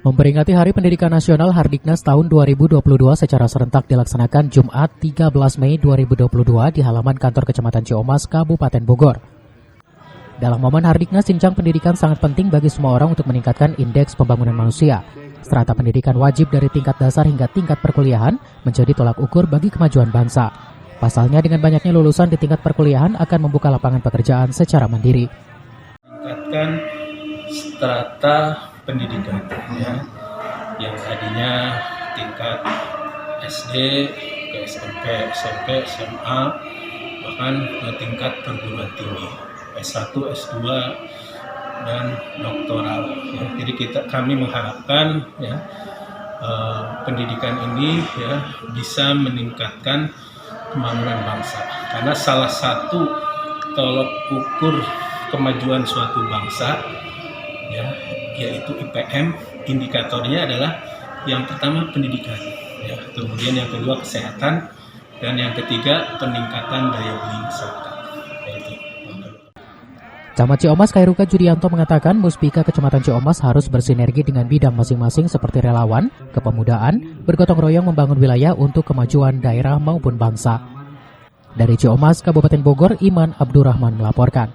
Memperingati Hari Pendidikan Nasional Hardiknas tahun 2022 secara serentak dilaksanakan Jumat 13 Mei 2022 di halaman kantor Kecamatan Ciomas, Kabupaten Bogor. Dalam momen Hardiknas, jenjang pendidikan sangat penting bagi semua orang untuk meningkatkan indeks pembangunan manusia. Strata pendidikan wajib dari tingkat dasar hingga tingkat perkuliahan menjadi tolak ukur bagi kemajuan bangsa. Pasalnya dengan banyaknya lulusan di tingkat perkuliahan akan membuka lapangan pekerjaan secara mandiri. Meningkatkan strata pendidikan ya, yang tadinya tingkat SD ke SMP, SMA, bahkan ke tingkat perguruan tinggi, S1, S2 dan doktoral. Ya. Jadi kami mengharapkan ya, pendidikan ini ya bisa meningkatkan pembangunan bangsa. Karena salah satu tolak ukur kemajuan suatu bangsa ya, yaitu IPM, indikatornya adalah yang pertama pendidikan, ya, kemudian yang kedua kesehatan, dan yang ketiga peningkatan daya beli masyarakat. Camat Ciomas Khairuka Judianto mengatakan Muspika Kecamatan Ciomas harus bersinergi dengan bidang masing-masing seperti relawan, kepemudaan, bergotong royong membangun wilayah untuk kemajuan daerah maupun bangsa. Dari Ciomas, Kabupaten Bogor, Iman Abdurrahman melaporkan.